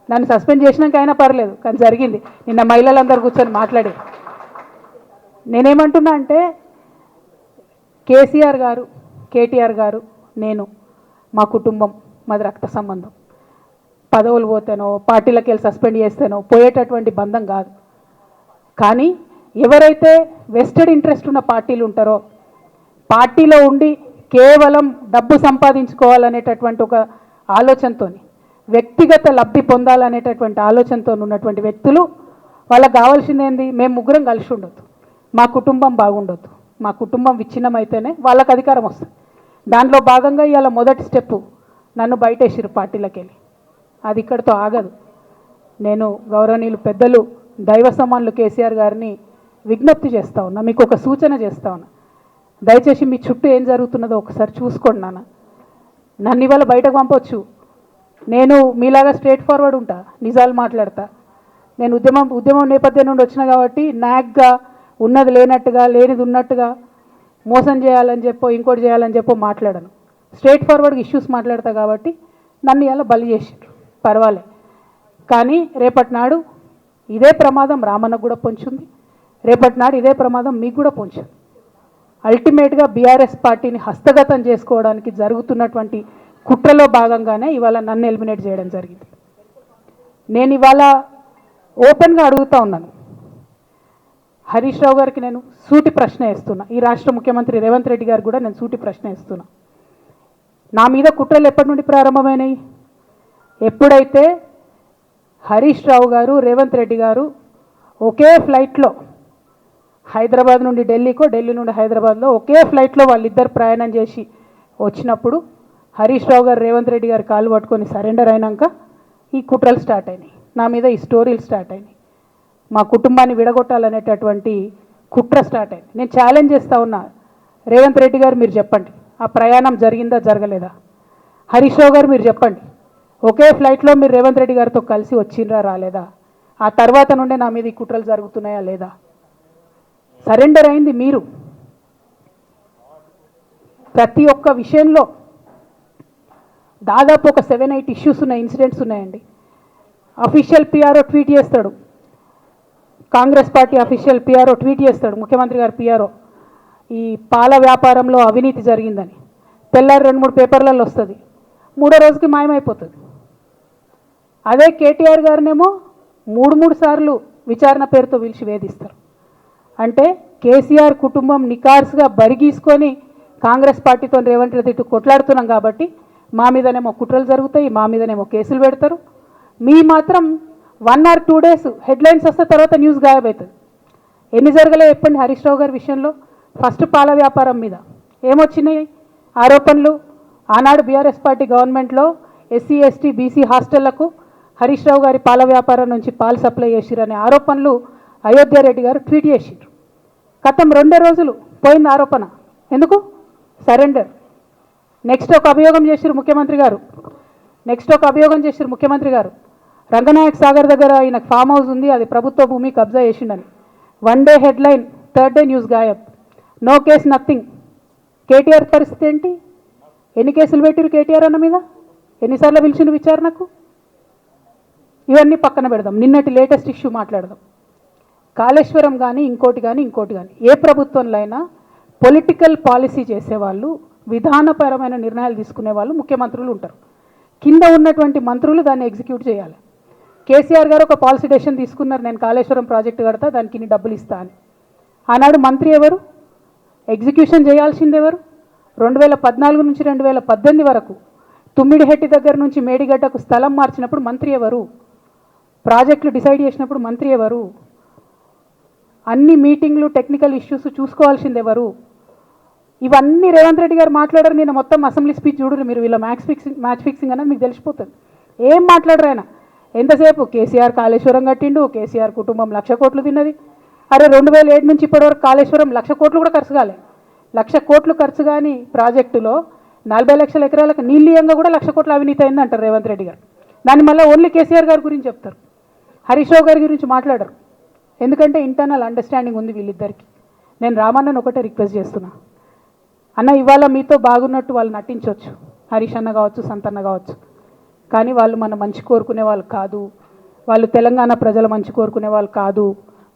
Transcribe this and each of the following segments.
నన్ను సస్పెండ్ చేసినాక అయినా పర్లేదు, కానీ జరిగింది. నిన్న మహిళలందరూ కూర్చొని మాట్లాడి నేనేమంటున్నా అంటే కేసీఆర్ గారు, కేటీఆర్ గారు, నేను, మా కుటుంబం, మాది రక్త సంబంధం. పదవులు పోతేనో పార్టీలకు వెళ్ళి సస్పెండ్ చేస్తేనో పోయేటటువంటి బంధం కాదు. కానీ ఎవరైతే వెస్టెడ్ ఇంట్రెస్ట్ ఉన్న పార్టీలు ఉంటారో, పార్టీలో ఉండి కేవలం డబ్బు సంపాదించుకోవాలనేటటువంటి ఒక ఆలోచనతో, వ్యక్తిగత లబ్ధి పొందాలనేటటువంటి ఆలోచనతో ఉన్నటువంటి వ్యక్తులు, వాళ్ళకి కావాల్సింది ఏంది? మేము ముగ్గురం కలిసి ఉండొద్దు, మా కుటుంబం బాగుండొద్దు, మా కుటుంబం విచ్ఛిన్నమైతేనే వాళ్ళకి అధికారం వస్తుంది. దాంట్లో భాగంగా ఇవాళ మొదటి స్టెప్పు నన్ను బయటేసిరు పార్టీలకు వెళ్ళి. అది ఇక్కడితో ఆగదు. నేను గౌరవనీయులు పెద్దలు దైవ సమానులు కేసీఆర్ గారిని విజ్ఞప్తి చేస్తూ ఉన్నా, మీకు ఒక సూచన చేస్తూ ఉన్నా. దయచేసి మీ చుట్టూ ఏం జరుగుతున్నదో ఒకసారి చూసుకోండి నాన్న. నన్ను ఇవాళ బయటకు పంపొచ్చు, నేను మీలాగా స్ట్రేట్ ఫార్వర్డ్ ఉంటా, నిజాలు మాట్లాడతా. నేను ఉద్యమం నేపథ్యం నుండి వచ్చిన కాబట్టి నాగ్గా ఉన్నది లేనట్టుగా, లేనిది ఉన్నట్టుగా, మోసం చేయాలని చెప్పో ఇంకోటి చేయాలని చెప్పో మాట్లాడను. స్ట్రేట్ ఫార్వర్డ్గా ఇష్యూస్ మాట్లాడతా కాబట్టి నన్ను ఇలా బలి చేసిండ్రు, పర్వాలే. కానీ రేపటి నాడు ఇదే ప్రమాదం రామన్నకు కూడా పొంచుంది, రేపటి నాడు ఇదే ప్రమాదం మీకు కూడా పొంచుంది. అల్టిమేట్గా బీఆర్ఎస్ పార్టీని హస్తగతం చేసుకోవడానికి జరుగుతున్నటువంటి కుట్రలో భాగంగానే ఇవాళ నన్ను ఎలిమినేట్ చేయడం జరిగింది. నేను ఇవాళ ఓపెన్గా అడుగుతూ ఉన్నాను, హరీష్ రావు గారికి నేను సూటి ప్రశ్న వేస్తున్నా, ఈ రాష్ట్ర ముఖ్యమంత్రి రేవంత్ రెడ్డి గారు కూడా నేను సూటి ప్రశ్న వేస్తున్నా. నా మీద కుట్రలు ఎప్పటి నుండి ప్రారంభమైనాయి? ఎప్పుడైతే హరీష్ రావు గారు, రేవంత్ రెడ్డి గారు ఒకే ఫ్లైట్లో హైదరాబాద్ నుండి ఢిల్లీకో, ఢిల్లీ నుండి హైదరాబాద్లో ఒకే ఫ్లైట్లో వాళ్ళిద్దరు ప్రయాణం చేసి వచ్చినప్పుడు హరీష్ రావు గారు రేవంత్ రెడ్డి గారు కాలు పట్టుకొని సరెండర్ అయినాక ఈ కుట్రలు స్టార్ట్ అయినాయి, నా మీద ఈ స్టోరీలు స్టార్ట్ అయినాయి, మా కుటుంబాన్ని విడగొట్టాలనేటటువంటి కుట్ర స్టార్ట్ అయింది. నేను ఛాలెంజ్ చేస్తూ ఉన్నా, రేవంత్ రెడ్డి గారు మీరు చెప్పండి, ఆ ప్రయాణం జరిగిందా జరగలేదా? హరీష్ రావు గారు మీరు చెప్పండి, ఒకే ఫ్లైట్లో మీరు రేవంత్ రెడ్డి గారితో కలిసి వచ్చిండ్రా రాలేదా? ఆ తర్వాత నుండే నా మీద ఈ కుట్రలు జరుగుతున్నాయా లేదా? సరెండర్ అయింది మీరు. ప్రతి ఒక్క విషయంలో దాదాపు ఒక 7-8 ఇష్యూస్ ఉన్నాయి, ఇన్సిడెంట్స్ ఉన్నాయండి. అఫీషియల్ పిఆర్ఓ ట్వీట్ చేస్తాడు, Congress party official PRO tweet చేస్తాడు, ముఖ్యమంత్రి గారు పిఆర్ఓ, ఈ పాల వ్యాపారంలో అవినీతి జరిగిందని. తెల్లారి 2-3 పేపర్లలో వస్తుంది, 3వ రోజుకి మాయమైపోతుంది. అదే కేటీఆర్ గారినేమో 3 సార్లు విచారణ పేరుతో పిలిచి వేధిస్తారు. అంటే కేసీఆర్ కుటుంబం నికార్స్గా బరిగీసుకొని కాంగ్రెస్ పార్టీతో రేవంత్ రెడ్డి కొట్లాడుతున్నాం కాబట్టి మా మీదనేమో కుట్రలు జరుగుతాయి, మా మీదనేమో కేసులు పెడతారు. మీ మాత్రం 1 or 2 days హెడ్లైన్స్ వస్తే తర్వాత న్యూస్ గాయబవుతుంది. ఎన్ని జరగలే చెప్పండి హరీష్ రావు గారి విషయంలో? ఫస్ట్ పాల వ్యాపారం మీద ఏమొచ్చినాయి ఆరోపణలు? ఆనాడు బీఆర్ఎస్ పార్టీ గవర్నమెంట్లో SC ST BC హాస్టళ్లకు Harish Rao గారి పాల వ్యాపారం నుంచి పాలు సప్లై చేసిరనే ఆరోపణలు అయోధ్య రెడ్డి గారు ట్వీట్ చేసిండ్రు. గతం 2 రోజులు పోయింది ఆరోపణ. ఎందుకు? సరెండర్. నెక్స్ట్ ఒక అభియోగం చేసిరు ముఖ్యమంత్రి గారు, రంగనాయక్ సాగర్ దగ్గర ఈయనకు ఫామ్ హౌస్ ఉంది, అది ప్రభుత్వ భూమి, కబ్జా చేసిండని. 1 day headline, 3rd day news గాయబ్, నో కేస్ నథింగ్. కేటీఆర్ పరిస్థితి ఏంటి? ఎన్ని కేసులు పెట్టిరు కేటీఆర్ అన్న మీద? ఎన్నిసార్లు పిలిచిండు విచారణకు? ఇవన్నీ పక్కన పెడదాం, నిన్నటి లేటెస్ట్ ఇష్యూ మాట్లాడదాం. కాళేశ్వరం కానీ ఇంకోటి కానీ ఏ ప్రభుత్వంలో అయినా పొలిటికల్ పాలసీ చేసేవాళ్ళు, విధానపరమైన నిర్ణయాలు తీసుకునే వాళ్ళు ముఖ్యమంత్రులు ఉంటారు. కింద ఉన్నటువంటి మంత్రులు దాన్ని ఎగ్జిక్యూట్ చేయాలి. కేసీఆర్ గారు ఒక పాలసీ డెసిషన్ తీసుకున్నారు, నేను కాళేశ్వరం ప్రాజెక్టు కడతా, దానికి ఇన్ని డబ్బులు ఇస్తా అని. ఆనాడు మంత్రి ఎవరు? ఎగ్జిక్యూషన్ చేయాల్సింది ఎవరు? 2014 నుంచి 2018 వరకు తుమ్మిడిహెట్టి దగ్గర నుంచి మేడిగడ్డకు స్థలం మార్చినప్పుడు మంత్రి ఎవరు? ప్రాజెక్టులు డిసైడ్ చేసినప్పుడు మంత్రి ఎవరు? అన్ని మీటింగ్లు టెక్నికల్ ఇష్యూస్ చూసుకోవాల్సింది ఎవరు? ఇవన్నీ రేవంత్ రెడ్డి గారు మాట్లాడారు. నేను మొత్తం అసెంబ్లీ స్పీచ్ చూడరు మీరు, వీళ్ళ మ్యాచ్ ఫిక్సింగ్ అనేది మీకు తెలిసిపోతుంది. ఏం మాట్లాడరు ఆయన. ఎంతసేపు కేసీఆర్ కాళేశ్వరం కట్టిండు, కేసీఆర్ కుటుంబం 1,00,000 కోట్లు తిన్నది. అరే 2007 నుంచి ఇప్పటివరకు కాళేశ్వరం 1,00,000 కోట్లు కూడా ఖర్చు కాలే. 1,00,000 కోట్లు ఖర్చు కానీ ప్రాజెక్టులో 40 లక్షల ఎకరాలకు నీళ్ళియంగా కూడా 1,00,000 కోట్ల అవినీతి అయింది అంటారు రేవంత్ రెడ్డి గారు. దాన్ని మళ్ళీ ఓన్లీ కేసీఆర్ గారి గురించి చెప్తారు, హరీష్ రావు గారి గురించి మాట్లాడరు. ఎందుకంటే ఇంటర్నల్ అండర్స్టాండింగ్ ఉంది వీళ్ళిద్దరికి. నేను రామన్నను ఒకటే రిక్వెస్ట్ చేస్తున్నా, అన్న ఇవాళ మీతో బాగున్నట్టు వాళ్ళు నటించవచ్చు, హరీష్ అన్న కావచ్చు, సంతన్న కావచ్చు, కానీ వాళ్ళు మన మంచి కోరుకునే వాళ్ళు కాదు, వాళ్ళు తెలంగాణ ప్రజల మంచి కోరుకునే వాళ్ళు కాదు,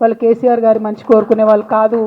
వాళ్ళు కేసీఆర్ గారి మంచి కోరుకునే వాళ్ళు కాదు.